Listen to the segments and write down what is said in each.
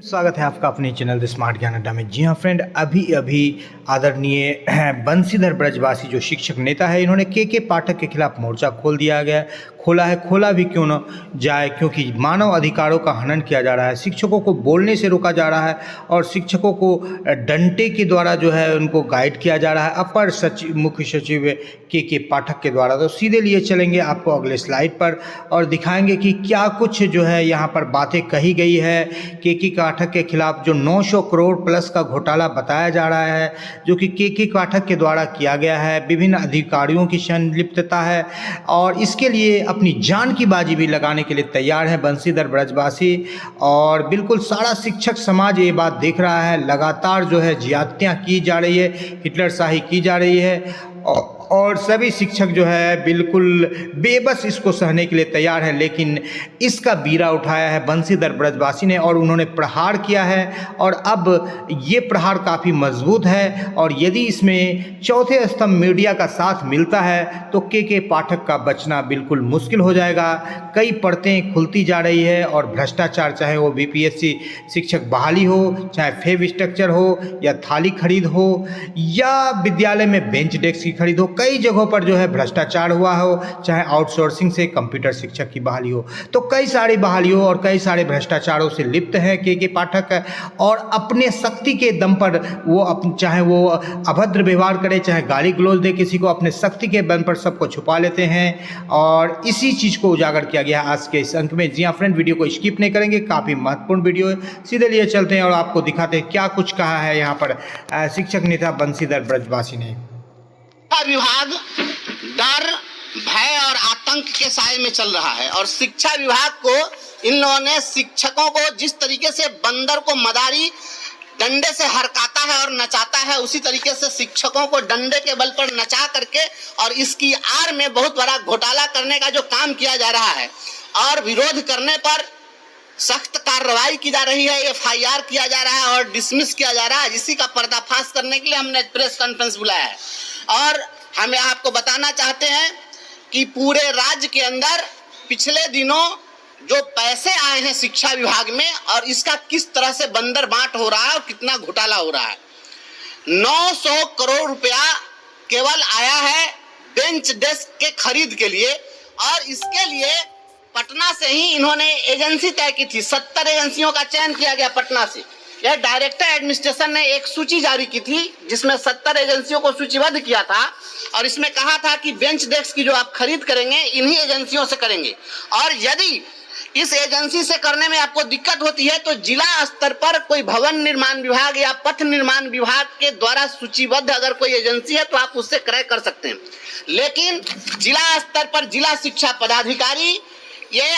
स्वागत है आपका अपने चैनल द स्मार्ट ज्ञान अड्डा में। जी हाँ फ्रेंड, अभी अभी आदरणीय बंशीधर ब्रजवासी जो शिक्षक नेता है, इन्होंने के पाठक के खिलाफ मोर्चा खोला भी क्यों न जाए, क्योंकि मानव अधिकारों का हनन किया जा रहा है, शिक्षकों को बोलने से रोका जा रहा है और शिक्षकों को डंडे के द्वारा जो है उनको गाइड किया जा रहा है अपर सचिव मुख्य सचिव के पाठक के द्वारा। तो सीधे लिए चलेंगे आपको अगले स्लाइड पर और दिखाएंगे कि क्या कुछ जो है यहाँ पर बातें कही गई है। के पाठक के खिलाफ जो 900 करोड़ प्लस का घोटाला बताया जा रहा है, जो कि के पाठक के द्वारा किया गया है, विभिन्न अधिकारियों की संलिप्तता है और इसके लिए अपनी जान की बाजी भी लगाने के लिए तैयार है बंशीधर ब्रजवासी। और बिल्कुल सारा शिक्षक समाज ये बात देख रहा है, लगातार जो है ज्यादतियाँ की जा रही है, हिटलरशाही की जा रही है और सभी शिक्षक जो है बिल्कुल बेबस इसको सहने के लिए तैयार है। लेकिन इसका बीड़ा उठाया है बंशीधर ब्रजवासी ने और उन्होंने प्रहार किया है और अब ये प्रहार काफ़ी मजबूत है और यदि इसमें चौथे स्तंभ मीडिया का साथ मिलता है तो के पाठक का बचना बिल्कुल मुश्किल हो जाएगा। कई परतें खुलती जा रही है और भ्रष्टाचार, चाहे वो बीपीएससी शिक्षक बहाली हो, चाहे फेव स्ट्रक्चर हो या थाली खरीद हो या विद्यालय में बेंच डेस्क की खरीद हो, कई जगहों पर जो है भ्रष्टाचार हुआ हो, चाहे आउटसोर्सिंग से कंप्यूटर शिक्षक की बहाली हो, तो कई सारी बहालियों और कई सारे भ्रष्टाचारों से लिप्त हैं के पाठक और अपने शक्ति के दम पर वो चाहे वो अभद्र व्यवहार करे, चाहे गाली गलौज दे किसी को, अपने शक्ति के बल पर सबको छुपा लेते हैं और इसी चीज़ को उजागर किया गया आज के इस अंक में। जी हाँ फ्रेंड, वीडियो को स्किप नहीं करेंगे, काफ़ी महत्वपूर्ण वीडियो है। सीधे लिए चलते हैं और आपको दिखाते हैं क्या कुछ कहा है यहाँ पर शिक्षक नेता बंशीधर ब्रजवासी ने। विभाग डर, भय और आतंक के साए में चल रहा है और शिक्षा विभाग को इन लोगों ने शिक्षकों को जिस तरीके से बंदर को मदारी डंडे से हरकाता है और नचाता है, उसी तरीके से शिक्षकों को डंडे के बल पर नचा करके और इसकी आड़ में बहुत बड़ा घोटाला करने का जो काम किया जा रहा है और विरोध करने पर सख्त कार्रवाई की जा रही है, एफआईआर किया जा रहा है और डिसमिस किया जा रहा है। इसी का पर्दाफाश करने के लिए हमने प्रेस कॉन्फ्रेंस बुलाया है और हमें आपको बताना चाहते हैं कि पूरे राज्य के अंदर पिछले दिनों जो पैसे आए हैं शिक्षा विभाग में और इसका किस तरह से बंदर बांट हो रहा है और कितना घोटाला हो रहा है। 900 करोड़ रुपया केवल आया है बेंच डेस्क के खरीद के लिए और इसके लिए पटना से ही इन्होंने एजेंसी तय की थी। 70 एजेंसियों का चयन किया गया पटना से। यह डायरेक्टर एडमिनिस्ट्रेशन ने एक सूची जारी की थी जिसमें 70 एजेंसियों को सूचीबद्ध किया था और इसमें कहा था कि बेंच डेस्क की जो आप खरीद करेंगे इन्हीं एजेंसियों से करेंगे और यदि इस एजेंसी से करने में आपको दिक्कत होती है तो जिला स्तर पर कोई भवन निर्माण विभाग या पथ निर्माण विभाग के द्वारा सूचीबद्ध अगर कोई एजेंसी है तो आप उससे क्रय कर सकते हैं। लेकिन जिला स्तर पर जिला शिक्षा पदाधिकारी ये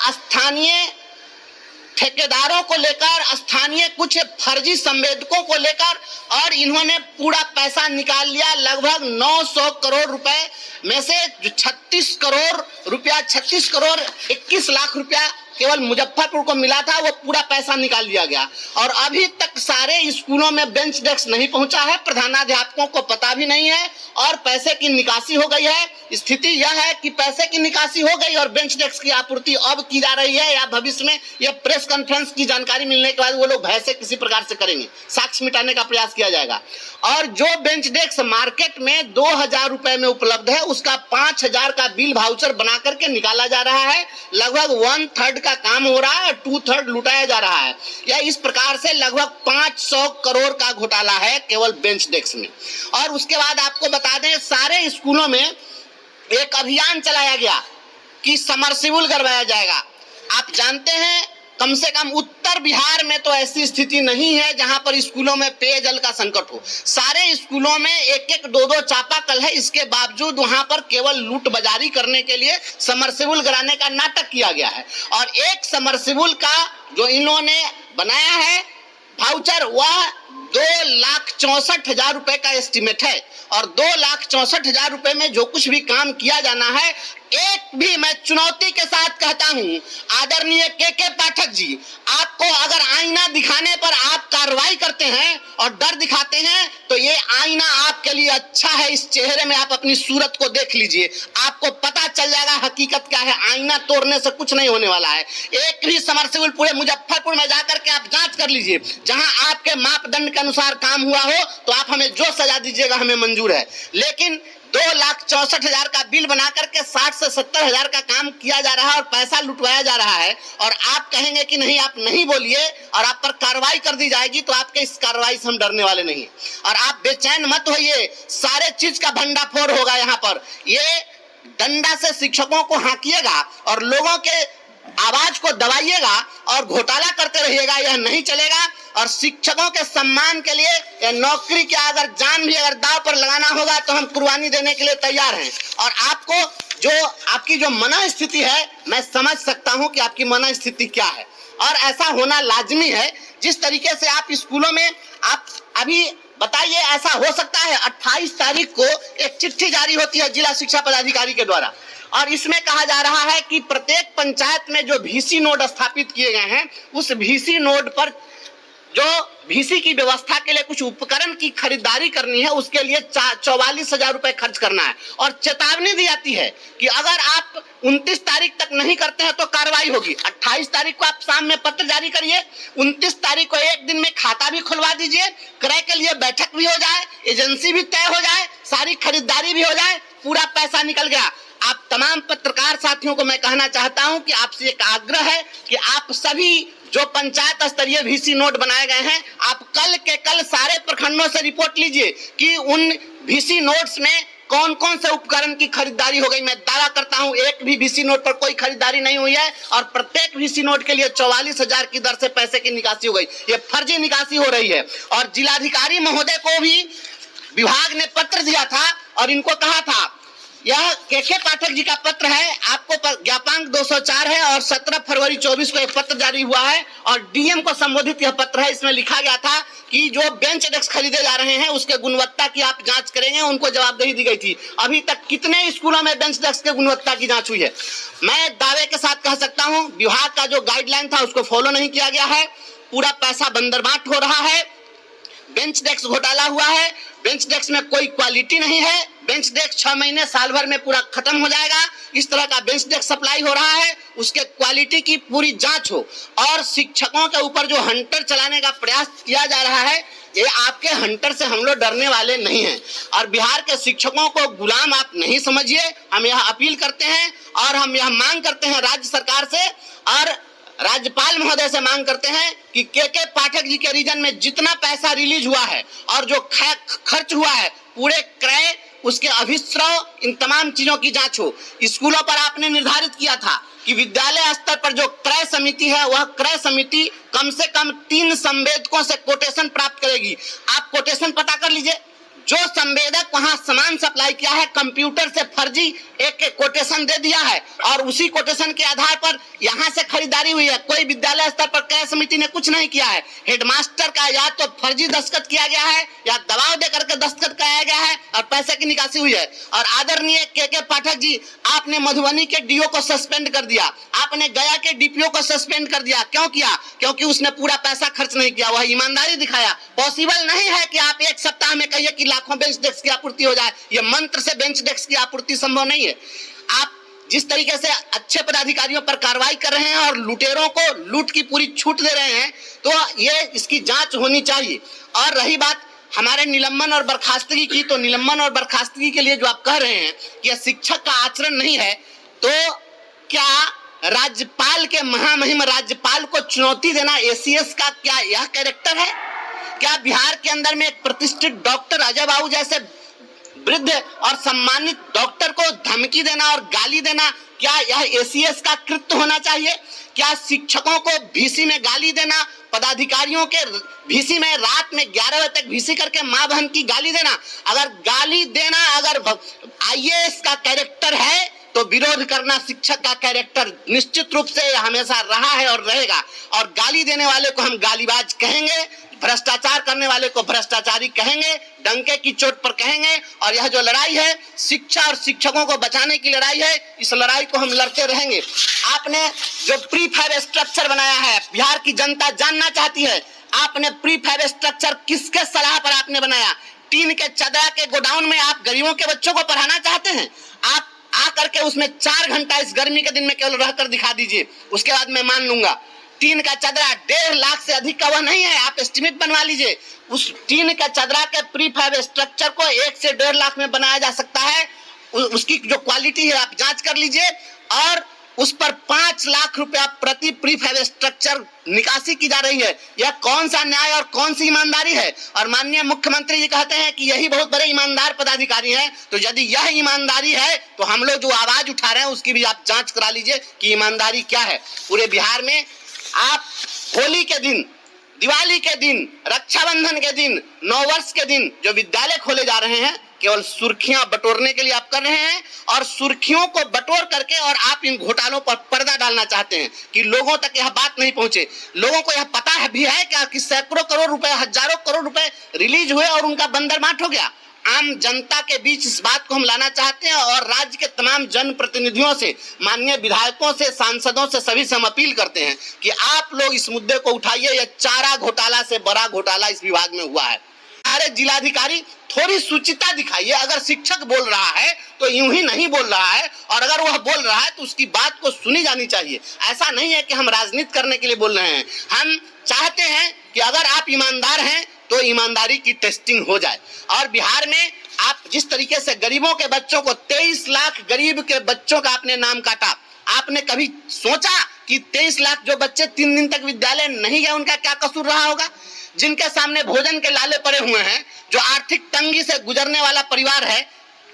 स्थानीय ठेकेदारों को लेकर, स्थानीय कुछ फर्जी संवेदकों को लेकर और इन्होंने पूरा पैसा निकाल लिया। लगभग 900 करोड़ रुपए में से 36 करोड़ 21 लाख रुपया केवल मुजफ्फरपुर को मिला था, वो पूरा पैसा निकाल लिया गया और अभी तक सारे स्कूलों में बेंच डेस्क नहीं पहुंचा है, प्रधानाध्यापकों को पता भी नहीं है और पैसे की निकासी हो गई है। स्थिति यह है कि पैसे की निकासी हो गई और बेंच डेस्क की आपूर्ति अब की जा रही है या भविष्य में यह प्रेस कॉन्फ्रेंस की जानकारी मिलने के बाद वो लोग भय से किसी प्रकार से करेंगे, साक्ष्य मिटाने का प्रयास किया जाएगा। और जो बेंच डेस्क मार्केट में 2000 रुपए में उपलब्ध है उसका 5000 का बिल वाउचर बना करके निकाला जा रहा है। लगभग 1/3 का काम हो रहा है, 2/3 लुटाया जा रहा है। यह इस प्रकार से लगभग 500 करोड़ का घोटाला है केवल बेंच डेस्क में। और उसके बाद आपको बता दें सारे स्कूलों में एक अभियान चलाया गया कि समरसिबल करवाया जाएगा। आप जानते हैं कम से कम उत्तर बिहार में तो ऐसी स्थिति नहीं है जहां पर स्कूलों में पेयजल का संकट हो। सारे स्कूलों में एक 2 चापाकल है, इसके बावजूद वहां पर केवल लूट बाजारी करने के लिए समरसिबल कराने का नाटक किया गया है। और एक समरसिबल का जो इन्होंने बनाया है वाउचर वह 2,64,000 रुपए का एस्टिमेट है और 2,64,000 रुपए में जो कुछ भी काम किया जाना है एक भी मैं चुनौती के साथ कहता हूं, आदरणीय के पाठक जी, आपको अगर आईना दिखाने पर आप कार्रवाई करते हैं और डर दिखाते हैं तो ये आईना आपके लिए अच्छा है। इस चेहरे में आप अपनी सूरत को देख लीजिए, आपको पता चल जाएगा हकीकत क्या है। आईना तोड़ने से कुछ नहीं होने वाला है। एक भी समरसेबुल पूरे मुजफ्फरपुर में जाकर के आप जांच कर लीजिए, जहां आपके मापदंड के अनुसार काम हुआ हो तो आप हमें जो सजा दीजिएगा हमें मंजूर है। लेकिन 2,64,000 का बिल बना करके 60 से 70,000 का काम किया जा रहा है और पैसा लुटवाया जा रहा है, और आप कहेंगे कि नहीं, आप नहीं बोलिए और आप पर कार्रवाई कर दी जाएगी, तो आपके इस कार्रवाई से हम डरने वाले नहीं। और आप बेचैन मत होइए, सारे चीज का भंडाफोड़ होगा यहाँ पर। ये डंडा से शिक्षकों को हाँकिएगा और लोगों के आवाज को दबाइएगा और घोटाला करते रहिएगा, यह नहीं चलेगा। और शिक्षकों के सम्मान के लिए या नौकरी के अगर जान भी अगर दांव पर लगाना होगा तो हम कुर्बानी देने के लिए तैयार हैं। और आपको जो आपकी जो मनस्थिति है, मैं समझ सकता हूं कि आपकी मनस्थिति क्या है, और ऐसा होना लाजमी है। जिस तरीके से आप स्कूलों में आप अभी बताइए, ऐसा हो सकता है 28 तारीख को एक चिट्ठी जारी होती है जिला शिक्षा पदाधिकारी के द्वारा, और इसमें कहा जा रहा है कि प्रत्येक पंचायत में जो VC नोड स्थापित किए गए हैं, उस VC नोड पर जो VC की व्यवस्था के लिए कुछ उपकरण की खरीदारी करनी है, उसके लिए 44,000 रुपए खर्च करना है। और चेतावनी दी जाती है कि अगर आप 29 तारीख तक नहीं करते हैं तो कार्रवाई होगी। 28 तारीख को आप शाम में पत्र जारी करिए, 29 तारीख को एक दिन में खाता भी खुलवा दीजिए, क्रय के लिए बैठक भी हो जाए, एजेंसी भी तय हो जाए, सारी खरीदारी भी हो जाए, पूरा पैसा निकल गया। आप तमाम पत्रकार साथियों को मैं कहना चाहता हूं कि आपसे एक आग्रह है कि आप सभी जो पंचायत स्तरीय VC नोट बनाए गए हैं, आप कल के कल सारे प्रखंडों से रिपोर्ट लीजिए कि उन VC नोट्स में कौन कौन से उपकरण की खरीदारी हो गई। मैं दावा करता हूं एक भी VC नोट पर कोई खरीदारी नहीं हुई है, और प्रत्येक VC नोट के लिए 44,000 की दर से पैसे की निकासी हो गई। ये फर्जी निकासी हो रही है। और जिलाधिकारी महोदय को भी विभाग ने पत्र दिया था और इनको कहा था, यह के पाठक जी का पत्र है, आपको ज्ञापांक 204 है, और 17 फरवरी 24 को एक पत्र जारी हुआ है और DM को संबोधित यह पत्र है। इसमें लिखा गया था कि जो बेंच डेस्क खरीदे जा रहे हैं उसके गुणवत्ता की आप जांच करेंगे, उनको जवाबदेही दी गई थी। अभी तक कितने स्कूलों में बेंच डेस्क के गुणवत्ता की जांच हुई है? मैं दावे के साथ कह सकता हूं, विभाग का जो गाइडलाइन था उसको फॉलो नहीं किया गया है। पूरा पैसा बंदरबाट हो रहा है, बेंच डेस्क घोटाला हुआ है, बेंच डेस्क में कोई क्वालिटी नहीं है, बेंच डेस्क 6 महीने साल भर में पूरा खत्म हो जाएगा। इस तरह का बेंच डेस्क सप्लाई हो रहा है, उसके क्वालिटी की पूरी जांच हो। और शिक्षकों के ऊपर जो हंटर चलाने का प्रयास किया जा रहा है, ये आपके हंटर से हम लोग डरने वाले नहीं हैं। और बिहार के शिक्षकों को गुलाम आप नहीं समझिए। हम यह अपील करते हैं और हम यह मांग करते हैं राज्य सरकार से और राज्यपाल महोदय से मांग करते हैं कि के पाठक जी के रीजन में जितना पैसा रिलीज हुआ है और जो खर्च हुआ है, पूरे क्रय, उसके अभिस्राव, इन तमाम चीजों की जांच हो। स्कूलों पर आपने निर्धारित किया था कि विद्यालय स्तर पर जो क्रय समिति है, वह क्रय समिति कम से कम 3 संवेदकों से कोटेशन प्राप्त करेगी। आप कोटेशन पता कर लीजिए। जो संवेदक वहां सामान सप्लाई किया है, कंप्यूटर से फर्जी एक कोटेशन दे दिया है और उसी कोटेशन के आधार पर यहां से खरीदारी हुई है। कोई विद्यालय स्तर पर क्रय समिति ने कुछ नहीं किया है। हेडमास्टर का या तो फर्जी दस्तखत किया गया है या दबाव देकर के दस्तखत कराया गया है और पैसे की निकासी हुई है। और आदरणीय के पाठक जी, आपने मधुबनी के DO को सस्पेंड कर दिया, आपने गया के DPO को सस्पेंड कर दिया। क्यों किया? क्योंकि उसने पूरा पैसा खर्च नहीं किया, वह ईमानदारी दिखाया। पॉसिबल नहीं है कि आप एक सप्ताह में कहिए कि लाखों बेंच डेस्क की आपूर्ति हो जाए। यह मंत्र से बेंच डेस्क की आपूर्ति संभव नहीं है। आप जिस तरीके से अच्छे पदाधिकारियों पर कार्रवाई कर रहे हैं और लुटेरों को लूट की पूरी छूट दे रहे हैं, तो ये इसकी जांच होनी चाहिए। और रही बात हमारे निलंबन और बर्खास्तगी की, तो निलंबन और बर्खास्तगी के लिए जो आप कह रहे हैं कि यह शिक्षक का आचरण नहीं है, तो क्या राज्यपाल के महामहिम राज्यपाल को चुनौती देना ACS का क्या यह कैरेक्टर है? क्या बिहार के अंदर में एक प्रतिष्ठित डॉक्टर अजय बाबू जैसे वृद्ध और सम्मानित डॉक्टर को धमकी देना और गाली देना, क्या यह ACS का कृत्य होना चाहिए? क्या शिक्षकों को VC में गाली देना, पदाधिकारियों के VC में रात में 11 बजे तक VC करके माँ बहन की गाली देना, अगर गाली देना अगर IAS का कैरेक्टर है तो विरोध करना शिक्षक का कैरेक्टर निश्चित रूप से हमेशा रहा है और रहेगा। और गाली देने वाले को हम गालीबाज कहेंगे, भ्रष्टाचार करने वाले को भ्रष्टाचारी कहेंगे, डंके की चोट पर कहेंगे। और यह जो लड़ाई है शिक्षा और शिक्षकों को बचाने की लड़ाई है, इस लड़ाई को हम लड़ते रहेंगे। आपने जो प्रीफैब स्ट्रक्चर बनाया है, बिहार की जनता जानना चाहती है, आपने प्रीफैब स्ट्रक्चर किसके सलाह पर आपने बनाया? टीन के चदरा के गोडाउन में आप गरीबों के बच्चों को पढ़ाना चाहते हैं? आप आकर के उसमें 4 घंटा इस गर्मी के दिन में केवल रहकर दिखा दीजिए, उसके बाद मैं मान लूंगा। टीन का चदरा 1.5 लाख से अधिक का वह नहीं है, आप एस्टिमेट बनवा लीजिए। उस टीन का चदरा के प्रीफैब स्ट्रक्चर को 1 से 1.5 लाख में बनाया जा सकता है। उसकी जो क्वालिटी है आप जांच कर लीजिए, और उस पर 5 लाख रुपया प्रति प्रीफैब स्ट्रक्चर निकासी की जा रही है। यह कौन सा न्याय और कौन सी ईमानदारी है? और माननीय मुख्यमंत्री जी कहते हैं कि यही बहुत बड़े ईमानदार पदाधिकारी हैं। तो यदि यह ईमानदारी है तो हम लोग जो आवाज उठा रहे हैं उसकी भी आप जांच करा लीजिए कि ईमानदारी क्या है। पूरे बिहार में आप होली के दिन, दिवाली के दिन, रक्षाबंधन के दिन, नववर्ष के दिन जो विद्यालय खोले जा रहे हैं, केवल सुर्खियां बटोरने के लिए आप कर रहे हैं। और सुर्खियों को बटोर करके और आप इन घोटालों पर पर्दा डालना चाहते हैं कि लोगों तक यह बात नहीं पहुंचे। लोगों को यह पता है भी है क्या कि सैकड़ों करोड़ रुपए, हजारों करोड़ रुपए रिलीज हुए और उनका बंदरमाट हो गया। आम जनता के बीच इस बात को हम लाना चाहते हैं और राज्य के तमाम जनप्रतिनिधियों से, माननीय विधायकों से, सांसदों से, सभी से हम अपील करते हैं कि आप लोग इस मुद्दे को उठाइए। यह चारा घोटाला से बड़ा घोटाला इस विभाग में हुआ है। अरे जिलाधिकारी थोड़ी सुचिता दिखाइए। अगर शिक्षक बोल रहा है तो यूं ही नहीं बोल रहा है, और अगर वह बोल रहा है तो उसकी बात को सुनी जानी चाहिए। ऐसा नहीं है कि हम राजनीति करने के लिए बोल रहे हैं। हम चाहते हैं कि अगर आप ईमानदार हैं तो ईमानदारी की टेस्टिंग हो जाए। और बिहार में आप जिस तरीके से गरीबों के बच्चों को, 23 लाख गरीब के बच्चों का आपने नाम काटा, आपने कभी सोचा कि 23 लाख जो बच्चे 3 दिन तक विद्यालय नहीं गए उनका क्या कसूर रहा होगा? जिनके सामने भोजन के लाले पड़े हुए हैं, जो आर्थिक तंगी से गुजरने वाला परिवार है,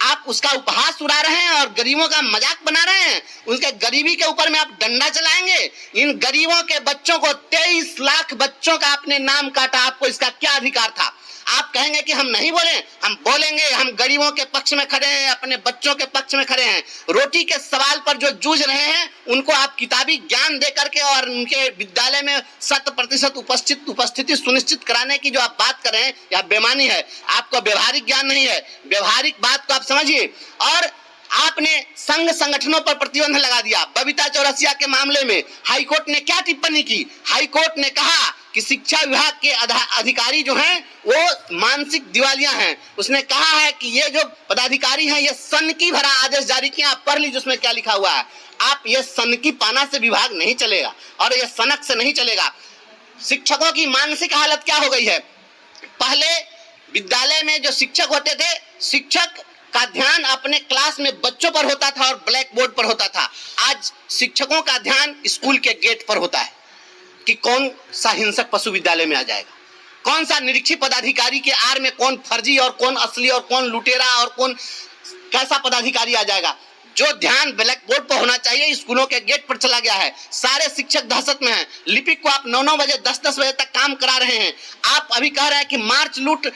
आप उसका उपहास उड़ा रहे हैं और गरीबों का मजाक बना रहे हैं। उनके गरीबी के ऊपर में आप डंडा चलाएंगे। इन गरीबों के बच्चों को, 23 लाख बच्चों का आपने नाम काटा, आपको इसका क्या अधिकार था? आप कहेंगे कि हम नहीं बोले, हम बोलेंगे। हम गरीबों के पक्ष में खड़े हैं, अपने बच्चों के पक्ष में खड़े हैं। रोटी के सवाल पर जो जूझ रहे हैं उनको आप किताबी ज्ञान दे करके और उनके विद्यालय में 100% उपस्थिति सुनिश्चित कराने की जो आप बात कर रहे हैं, यह बेईमानी है। आपको व्यवहारिक ज्ञान नहीं है। व्यवहारिक बात को आप समझिए। और आपने संघ संगठनों पर प्रतिबंध लगा दिया। बबीता चौरसिया के मामले में हाईकोर्ट ने क्या टिप्पणी की? हाईकोर्ट ने कहा कि शिक्षा विभाग के अधिकारी जो हैं वो मानसिक दिवालिया हैं। उसने कहा है कि ये जो पदाधिकारी हैं ये सनकी भरा आदेश जारी किया। आप पढ़ लीजिए उसमें क्या लिखा हुआ है। आप ये सनकी पाना से विभाग नहीं चलेगा और ये सनक से नहीं चलेगा। शिक्षकों की मानसिक हालत क्या हो गई है? पहले विद्यालय में जो शिक्षक होते थे, शिक्षक का ध्यान अपने क्लास में बच्चों पर होता था और ब्लैक बोर्ड पर होता था। आज शिक्षकों का ध्यान स्कूल के गेट पर होता है कि कौन सा हिंसक पशु विद्यालय में आ जाएगा, कौन सा निरीक्षक पदाधिकारी के आड़ में कौन फर्जी और कौन असली और कौन लुटेरा और कौन कैसा पदाधिकारी आ जाएगा। जो ध्यान ब्लैक बोर्ड पर होना चाहिए स्कूलों के गेट पर चला गया है। सारे शिक्षक दहशत में हैं। लिपिक को आप 9-9 बजे 10-10 बजे तक काम करा रहे हैं। आप अभी कह रहे हैं कि मार्च लूट,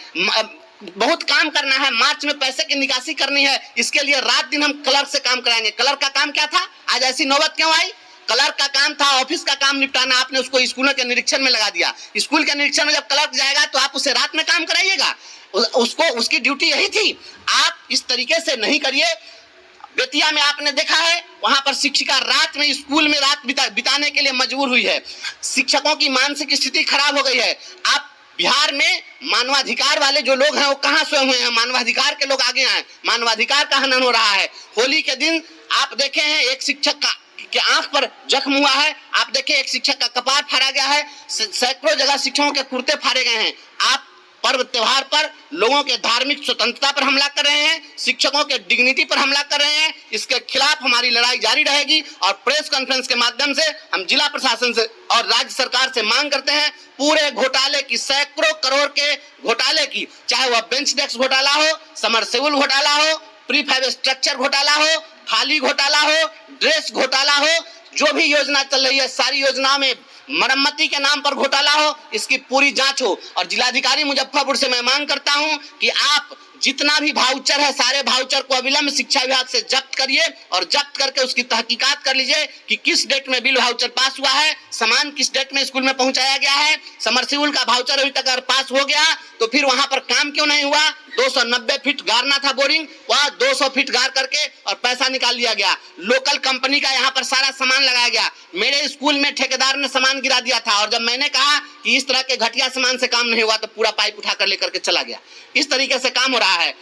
बहुत काम करना है, मार्च में पैसे की निकासी करनी है, इसके लिए रात दिन हम क्लर्क से काम कराएंगे। क्लर्क का काम क्या था? आज ऐसी नौबत क्यों आई? क्लर्क का काम था ऑफिस का काम निपटाना, आपने उसको स्कूलों के निरीक्षण में लगा दिया। स्कूल के निरीक्षण में जब क्लर्क जाएगा तो आप उसे रात में काम कराइएगा? उसको, उसकी ड्यूटी यही थी। आप इस तरीके से नहीं करिए। बेतिया में आपने देखा है, वहां पर शिक्षिका रात में स्कूल में रात बिताने के लिए मजबूर हुई है। शिक्षकों की मानसिक स्थिति खराब हो गई है। आप बिहार में मानवाधिकार वाले जो लोग हैं वो कहाँ सोए हुए हैं? मानवाधिकार के लोग आगे आए। मानवाधिकार का हनन हो रहा है। होली के दिन आप देखे हैं एक शिक्षक के आंख पर जख्म हुआ है। आप देखें एक शिक्षक का कपार फाड़ा गया है। सैकड़ों जगह शिक्षकों के कुर्ते फाड़े गए हैं। आप पर्व त्योहार पर लोगों के धार्मिक स्वतंत्रता पर हमला कर रहे हैं, शिक्षकों के डिग्निटी पर हमला कर रहे हैं। इसके खिलाफ हमारी लड़ाई जारी रहेगी और प्रेस कॉन्फ्रेंस के माध्यम से हम जिला प्रशासन से और राज्य सरकार से मांग करते हैं, पूरे घोटाले की, सैकड़ों करोड़ के घोटाले की, चाहे वह बेंच डेस्क घोटाला हो, समरसेबुल घोटाला हो, प्रीफैब स्ट्रक्चर घोटाला हो, थाली घोटाला हो, ड्रेस घोटाला हो, जो भी योजना चल रही है सारी योजनाओं में मरम्मती के नाम पर घोटाला हो, इसकी पूरी जांच हो। और जिलाधिकारी मुजफ्फरपुर से मैं मांग करता हूं कि आप जितना भी भाउचर है सारे भाउचर को अविलंब शिक्षा विभाग से जब्त करिए और जब्त करके उसकी तहकीकात कर लीजिए कि किस डेट में बिल भाउचर पास हुआ है, सामान किस डेट में स्कूल में पहुंचाया गया है, समरसीबुल का भाउचर अभी तक अगर पास हो गया तो फिर वहां पर काम क्यों नहीं हुआ। 290 फीट गाड़ना था बोरिंग, वहां 200 फीट गाड़ करके और पैसा निकाल लिया गया। लोकल कंपनी का यहाँ पर सारा सामान लगाया गया। मेरे स्कूल में ठेकेदार ने सामान गिरा दिया था और जब मैंने कहा कि इस तरह के घटिया सामान से काम नहीं हुआ तो पूरा पाइप उठाकर लेकर के चला गया। इस तरीके से काम हो रहा है।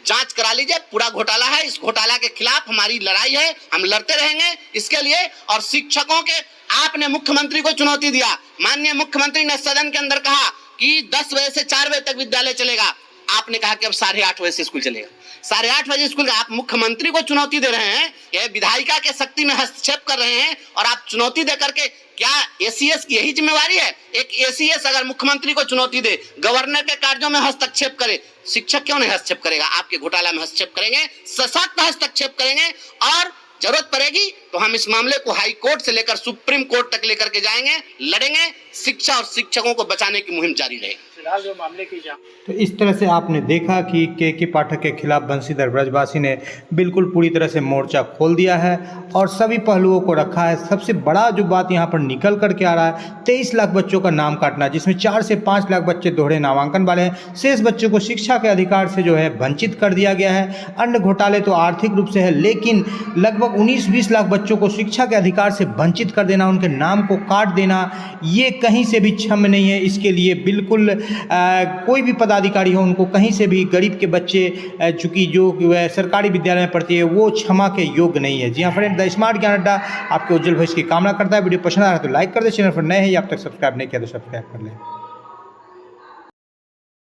जांच करा लीजिए, पूरा घोटाला है। इस घोटाला के खिलाफ हमारी लड़ाई है, हम लड़ते रहेंगे इसके लिए। और शिक्षकों के आपने मुख्यमंत्री को चुनौती दिया, माननीय मुख्यमंत्री ने सदन के अंदर कहा कि 10 बजे से 4 बजे तक विद्यालय चलेगा। आपने कहा कि अब 8:30 बजे से स्कूल चलेगा। 8:30 बजे स्कूल का आप मुख्यमंत्री को चुनौती दे रहे हैं, ये विधायिका के शक्ति में हस्तक्षेप कर रहे हैं और आप चुनौती दे करके, क्या एसीएस की यही जिम्मेवारी है? एक एसीएस अगर मुख्यमंत्री को चुनौती दे, गवर्नर के कार्यों में हस्तक्षेप करे, शिक्षक क्यों नहीं हस्तक्षेप करेगा? आपके घोटाला में हस्तक्षेप करेंगे, सशक्त हस्तक्षेप करेंगे और जरूरत पड़ेगी तो हम इस मामले को हाई कोर्ट से लेकर सुप्रीम कोर्ट तक लेकर के जाएंगे, लड़ेंगे। शिक्षा और शिक्षकों को बचाने की मुहिम जारी रहेगी। फिलहाल जो मामले की जांच, तो इस तरह से आपने देखा कि के पाठक के खिलाफ बंसीधर ब्रजवासी ने बिल्कुल पूरी तरह से मोर्चा खोल दिया है और सभी पहलुओं को रखा है। सबसे बड़ा जो बात यहाँ पर निकल करके आ रहा है, 23 लाख बच्चों का नाम काटना, जिसमें 4 से 5 लाख बच्चे दोहरे नामांकन वाले हैं। शेष बच्चों को शिक्षा के अधिकार से जो है वंचित कर दिया गया है। अन्य घोटाले तो आर्थिक रूप से है, लेकिन लगभग 19-20 लाख बच्चों को शिक्षा के अधिकार से वंचित कर देना, उनके नाम को काट देना, ये कहीं से भी क्षम्य नहीं है। इसके लिए बिल्कुल कोई भी पदाधिकारी हो, उनको कहीं से भी गरीब के बच्चे चूँकि जो सरकारी विद्यालय में पढ़ती है वो क्षमा के योग्य नहीं है। जी हाँ फ्रेंड, द स्मार्ट ज्ञान अड्डा आपके उज्जवल भविष्य की कामना करता है। वीडियो पसंद आ रहा है तो लाइक कर दे, चैनल पर नए हैं या अब तक सब्सक्राइब नहीं किया तो सब्सक्राइब कर लें।